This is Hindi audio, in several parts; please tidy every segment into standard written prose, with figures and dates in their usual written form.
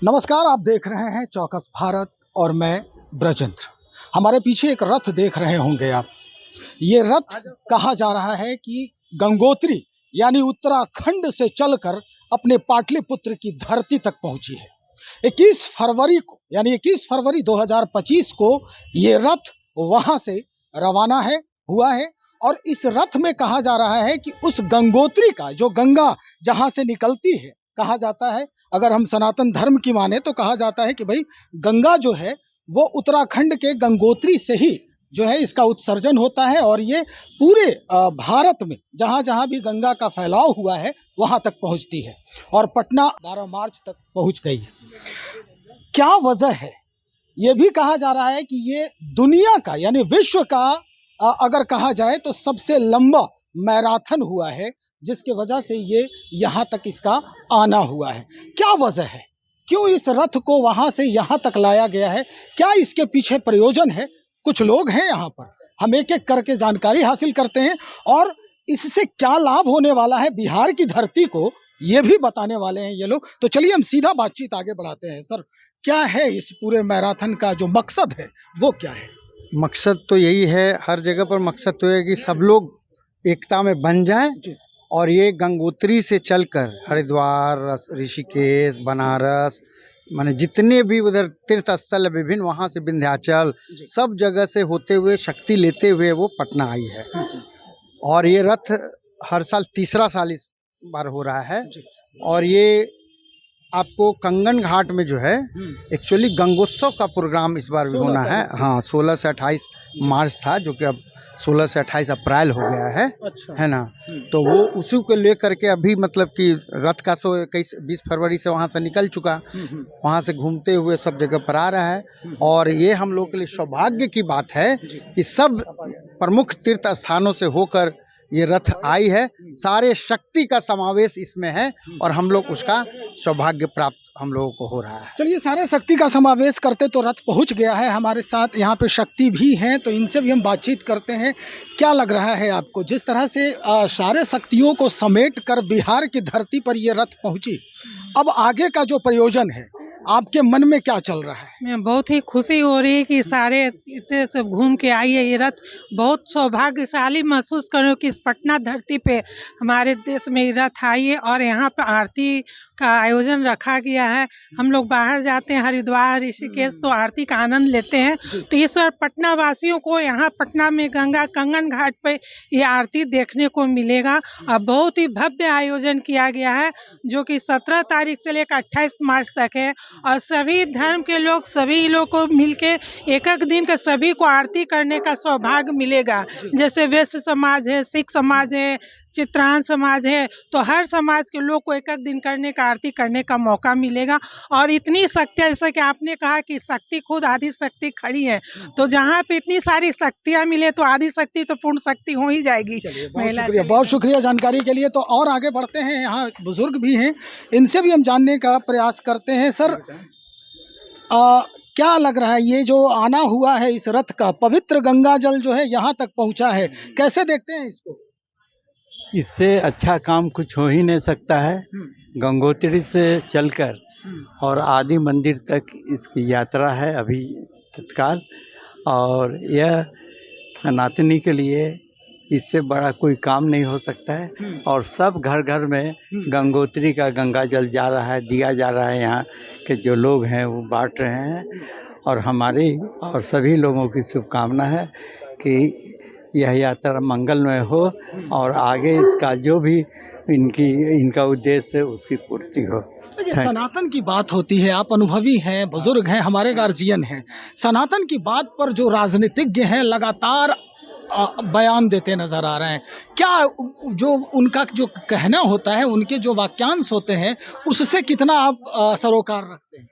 नमस्कार, आप देख रहे हैं चौकस भारत और मैं ब्रजेंद्र। हमारे पीछे एक रथ देख रहे होंगे आप। ये रथ कहा जा रहा है कि गंगोत्री यानी उत्तराखंड से चलकर अपने पाटलिपुत्र की धरती तक पहुंची है। 21 फरवरी को यानी 21 फरवरी 2025 को ये रथ वहां से रवाना हुआ है। और इस रथ में कहा जा रहा है कि उस गंगोत्री का जो गंगा जहां से निकलती है, कहा जाता है, अगर हम सनातन धर्म की माने तो कहा जाता है कि भाई गंगा जो है वो उत्तराखंड के गंगोत्री से ही जो है इसका उत्सर्जन होता है और ये पूरे भारत में जहाँ जहाँ भी गंगा का फैलाव हुआ है वहाँ तक पहुँचती है और पटना 12 मार्च तक पहुँच गई है। क्या वजह है? ये भी कहा जा रहा है कि ये दुनिया का यानी विश्व का अगर कहा जाए तो सबसे लंबा मैराथन हुआ है, जिसके वजह से ये यहाँ तक इसका आना हुआ है। क्या वजह है? क्यों इस रथ को वहाँ से यहाँ तक लाया गया है? क्या इसके पीछे प्रयोजन है? कुछ लोग हैं यहाँ पर, हम एक एक करके जानकारी हासिल करते हैं और इससे क्या लाभ होने वाला है बिहार की धरती को, ये भी बताने वाले हैं ये लोग। तो चलिए हम सीधा बातचीत आगे बढ़ाते हैं। सर, क्या है इस पूरे मैराथन का जो मकसद है वो क्या है? मकसद तो यही है, हर जगह पर मकसद तो है कि सब लोग एकता में बन जाएं और ये गंगोत्री से चलकर हरिद्वार, ऋषिकेश, बनारस, माने जितने भी उधर तीर्थ स्थल विभिन्न, वहाँ से विंध्याचल, सब जगह से होते हुए शक्ति लेते हुए वो पटना आई है। और ये रथ हर साल तीसरा साल इस बार हो रहा है। और ये आपको कंगन घाट में जो है एक्चुअली गंगोत्सव का प्रोग्राम इस बार भी होना है। हाँ, 16 से 28 मार्च था, जो कि अब 16 से 28 अप्रैल हो गया है। अच्छा। है ना। तो वो उसी को लेकर के अभी मतलब कि रथ का 20 फरवरी से वहाँ से निकल चुका, वहाँ से घूमते हुए सब जगह पर आ रहा है। और ये हम लोग के लिए सौभाग्य की बात है कि सब प्रमुख तीर्थ स्थानों से होकर ये रथ आई है। सारे शक्ति का समावेश इसमें है और हम लोग उसका सौभाग्य प्राप्त हम लोगों को हो रहा है। चलिए, सारे शक्ति का समावेश करते तो रथ पहुंच गया है। हमारे साथ यहाँ पे शक्ति भी हैं, तो इनसे भी हम बातचीत करते हैं। क्या लग रहा है आपको, जिस तरह से सारे शक्तियों को समेट कर बिहार की धरती पर ये रथ पहुंची, अब आगे का जो प्रयोजन है आपके मन में क्या चल रहा है? मैं बहुत ही खुशी हो रही है कि सारे तीर्थ से घूम के आई है ये रथ। बहुत सौभाग्यशाली महसूस कर रही हूँ कि इस पटना धरती पे हमारे देश में ये रथ आई है और यहाँ पे आरती का आयोजन रखा गया है। हम लोग बाहर जाते हैं हरिद्वार, ऋषिकेश, तो आरती का आनंद लेते हैं। तो इस बार पटना वासियों को यहाँ पटना में गंगा कंगन घाट पे ये आरती देखने को मिलेगा। और बहुत ही भव्य आयोजन किया गया है, जो कि 17 तारीख से लेकर 28 मार्च तक है। और सभी धर्म के लोग, सभी लोग को मिलके एक एक दिन का सभी को आरती करने का सौभाग्य मिलेगा। जैसे वैश्य समाज है, सिख समाज है, चित्रान समाज है, तो हर समाज के लोग को एक एक दिन करने का आरती करने का मौका मिलेगा। और इतनी शक्तियाँ, जैसा कि आपने कहा कि शक्ति खुद आदि शक्ति खड़ी है, तो जहाँ पे इतनी सारी शक्तियाँ मिले तो आदि शक्ति तो पूर्ण शक्ति हो ही जाएगी। बहुत शुक्रिया जानकारी के लिए। तो और आगे बढ़ते हैं, यहाँ बुजुर्ग भी हैं, इनसे भी हम जानने का प्रयास करते हैं। सर, क्या लग रहा है ये जो आना हुआ है इस रथ का, पवित्र गंगा जल जो है यहाँ तक पहुँचा है, कैसे देखते हैं इसको? इससे अच्छा काम कुछ हो ही नहीं सकता है। गंगोत्री से चलकर और आदि मंदिर तक इसकी यात्रा है अभी तत्काल, और यह सनातनी के लिए इससे बड़ा कोई काम नहीं हो सकता है। और सब घर घर में गंगोत्री का गंगा जल जा रहा है, दिया जा रहा है। यहाँ के जो लोग हैं वो बांट रहे हैं और हमारी और सभी लोगों की शुभकामना है कि यह यात्रा मंगलमय हो और आगे इसका जो भी इनका उद्देश्य है उसकी पूर्ति हो। सनातन की बात होती है, आप अनुभवी हैं, बुजुर्ग हैं, हमारे गार्जियन हैं। सनातन की बात पर जो राजनीतिज्ञ हैं लगातार बयान देते नजर आ रहे हैं। क्या जो उनका जो कहना होता है, उनके जो वाक्यांश होते हैं, उससे कितना आप सरोकार रखते हैं?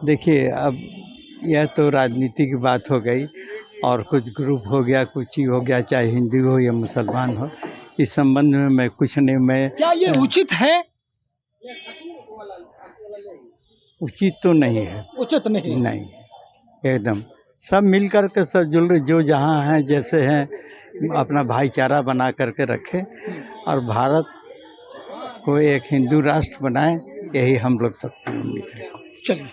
देखिए, अब यह तो राजनीति की बात हो गई और कुछ ग्रुप हो गया, कुछ ही हो गया, चाहे हिंदू हो या मुसलमान हो, इस संबंध में मैं कुछ नहीं। मैं क्या ये उचित है? उचित तो नहीं है। उचित नहीं एकदम सब मिल कर के सब जो जहाँ हैं जैसे हैं अपना भाईचारा बना करके रखें और भारत को एक हिंदू राष्ट्र बनाएं यही हम लोग सबकी उम्मीद है। चलिए,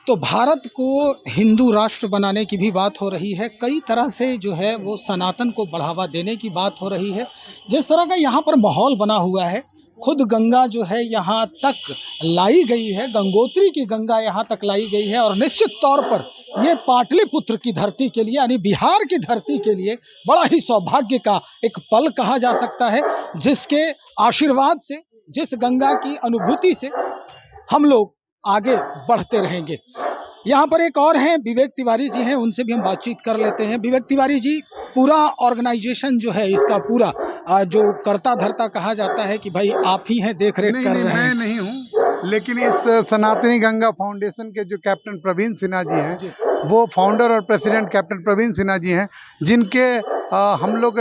तो भारत को हिंदू राष्ट्र बनाने की भी बात हो रही है, कई तरह से जो है वो सनातन को बढ़ावा देने की बात हो रही है। जिस तरह का यहाँ पर माहौल बना हुआ है, खुद गंगा जो है यहाँ तक लाई गई है, गंगोत्री की गंगा यहाँ तक लाई गई है, और निश्चित तौर पर ये पाटलिपुत्र की धरती के लिए यानी बिहार की धरती के लिए बड़ा ही सौभाग्य का एक पल कहा जा सकता है, जिसके आशीर्वाद से, जिस गंगा की अनुभूति से हम लोग आगे बढ़ते रहेंगे। यहाँ पर एक और हैं, विवेक तिवारी जी हैं, उनसे भी हम बातचीत कर लेते हैं। विवेक तिवारी जी, पूरा ऑर्गेनाइजेशन जो है इसका पूरा जो करता धरता कहा जाता है कि भाई आप ही हैं, देख रेख कर रहे हैं। मैं नहीं हूँ, लेकिन इस सनातनी गंगा फाउंडेशन के जो कैप्टन प्रवीण सिन्हा जी हैं, वो फाउंडर और प्रेसिडेंट कैप्टन प्रवीण सिन्हा जी हैं, जिनके हम लोग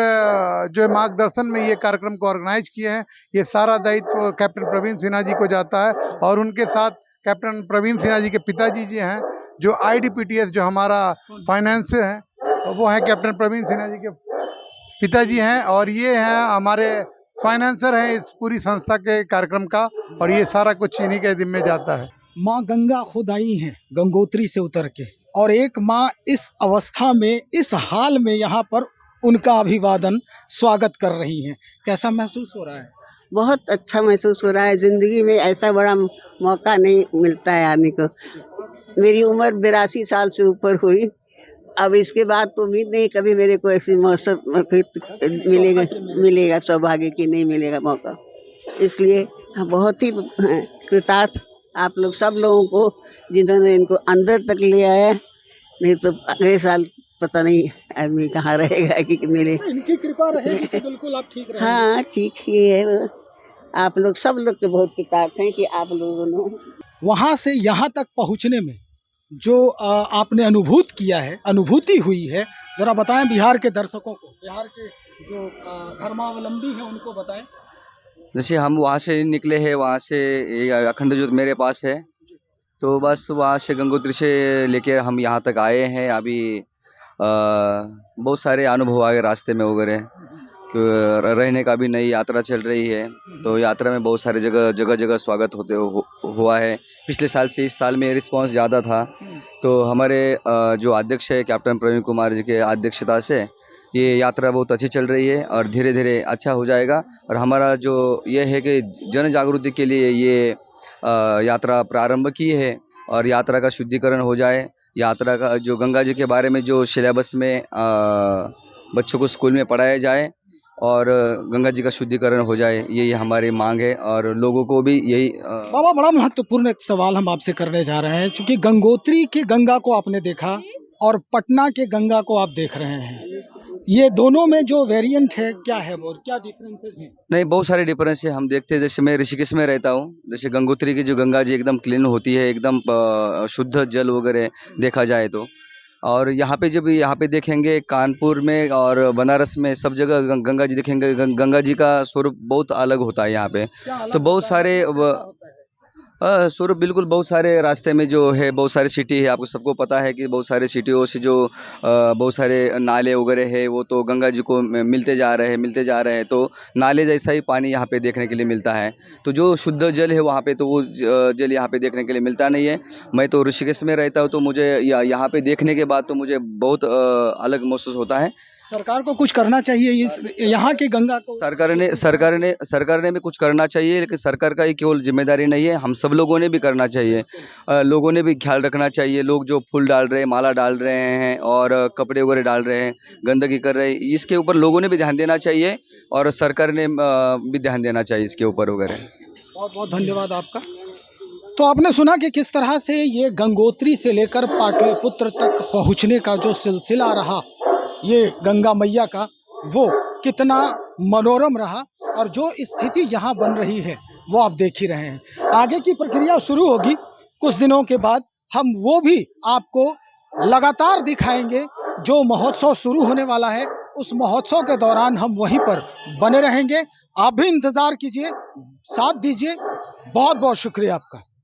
जो मार्गदर्शन में ये कार्यक्रम को ऑर्गेनाइज किए हैं। ये सारा दायित्व कैप्टन प्रवीण सिन्हा जी को जाता है, और उनके साथ कैप्टन प्रवीण सिन्हा जी के पिताजी जी हैं, जो IDPTS जो हमारा फाइनेंस है, वो हैं कैप्टन प्रवीण सिन्हा जी के पिताजी हैं, और ये हैं हमारे फाइनेंसर हैं इस पूरी संस्था के कार्यक्रम का, और ये सारा कुछ इन्हीं के जिम्मे जाता है। माँ गंगा खुद आई हैं गंगोत्री से उतर के, और एक माँ इस अवस्था में, इस हाल में यहाँ पर उनका अभिवादन स्वागत कर रही हैं। कैसा महसूस हो रहा है? बहुत अच्छा महसूस हो रहा है। ज़िंदगी में ऐसा बड़ा मौका नहीं मिलता है आने को। मेरी उम्र 82 साल से ऊपर हुई, अब इसके बाद तो उम्मीद नहीं कभी मेरे को ऐसी मौसम मिलेगा सौभाग्य की, नहीं मिलेगा मौका। इसलिए बहुत ही कृतार्थ आप लोग सब लोगों को, जिन्होंने इनको अंदर तक ले आया, नहीं तो अगले साल पता नहीं आदमी कहाँ रहेगा कि मिले। इनकी कृपा रहेगी तो बिल्कुल आप ठीक रहेंगे। हाँ, ठीक ही है। आप लोग सब लोग के बहुत कृतार्थ हैं कि आप लोगों ने वहाँ से यहाँ तक पहुँचने में जो आपने अनुभूति हुई है, जरा बताएं बिहार के दर्शकों को, बिहार के जो धर्मावलंबी हैं उनको बताएं। जैसे हम वहाँ से निकले हैं, वहाँ से ये अखंड ज्योत मेरे पास है, तो बस वहाँ से गंगोत्री से लेकर हम यहाँ तक आए हैं। अभी बहुत सारे अनुभव आ गए रास्ते में वगैरह, रहने का भी नई यात्रा चल रही है, तो यात्रा में बहुत सारे जगह स्वागत हुआ है। पिछले साल से इस साल में रिस्पांस ज़्यादा था, तो हमारे जो अध्यक्ष है कैप्टन प्रवीण कुमार जी के अध्यक्षता से ये यात्रा बहुत अच्छी चल रही है, और धीरे धीरे अच्छा हो जाएगा। और हमारा जो ये है कि जन जागृति के लिए ये यात्रा प्रारंभ की है, और यात्रा का शुद्धिकरण हो जाए, यात्रा का जो गंगा जी के बारे में जो सिलेबस में बच्चों को स्कूल में पढ़ाया जाए, और गंगा जी का शुद्धिकरण हो जाए, यही हमारी मांग है। और लोगों को भी यही बाबा, बड़ा महत्वपूर्ण एक सवाल हम आपसे करने जा रहे हैं, क्योंकि गंगोत्री की गंगा को आपने देखा और पटना के गंगा को आप देख रहे हैं, ये दोनों में जो वेरिएंट है क्या है वो, क्या डिफरेंसेस हैं? नहीं, बहुत सारे डिफरेंस है। हम देखते हैं, जैसे मैं ऋषिकेश में रहता हूँ, जैसे गंगोत्री की जो गंगा जी एकदम क्लीन होती है, एकदम शुद्ध जल वगैरह देखा जाए तो। और यहाँ पे जब यहाँ पे देखेंगे कानपुर में और बनारस में सब जगह गंगा जी देखेंगे, गंगा जी का स्वरूप बहुत अलग होता है यहाँ पे। तो बहुत सारे स्वरूप बिल्कुल, बहुत सारे रास्ते में जो है, बहुत सारे सिटी है, आपको सबको पता है कि बहुत सारे सिटियों से जो बहुत सारे नाले वगैरह है, वो तो गंगा जी को मिलते जा रहे हैं, तो नाले जैसा ही पानी यहाँ पे देखने के लिए मिलता है। तो जो शुद्ध जल है वहाँ पे, तो वो जल यहाँ पे देखने के लिए मिलता नहीं है। मैं तो ऋषिकेश में रहता हूँ, तो मुझे यहाँ पे देखने के बाद तो मुझे बहुत अलग महसूस होता है। सरकार को कुछ करना चाहिए इस यहाँ की गंगा को। सरकार ने भी कुछ करना चाहिए, लेकिन सरकार का ही केवल जिम्मेदारी नहीं है, हम सब लोगों ने भी करना चाहिए। लोगों ने भी ख्याल रखना चाहिए। लोग जो फूल डाल रहे हैं, माला डाल रहे हैं, और कपड़े वगैरह डाल रहे हैं, गंदगी कर रहे हैं, इसके ऊपर लोगों ने भी ध्यान देना चाहिए, और सरकार ने भी ध्यान देना चाहिए इसके ऊपर वगैरह। बहुत बहुत धन्यवाद आपका। तो आपने सुना कि किस तरह से ये गंगोत्री से लेकर पाटलिपुत्र तक पहुँचने का जो सिलसिला रहा, ये गंगा मैया का, वो कितना मनोरम रहा, और जो स्थिति यहाँ बन रही है वो आप देख ही रहे हैं। आगे की प्रक्रिया शुरू होगी कुछ दिनों के बाद, हम वो भी आपको लगातार दिखाएंगे। जो महोत्सव शुरू होने वाला है, उस महोत्सव के दौरान हम वहीं पर बने रहेंगे। आप भी इंतज़ार कीजिए, साथ दीजिए। बहुत बहुत शुक्रिया आपका।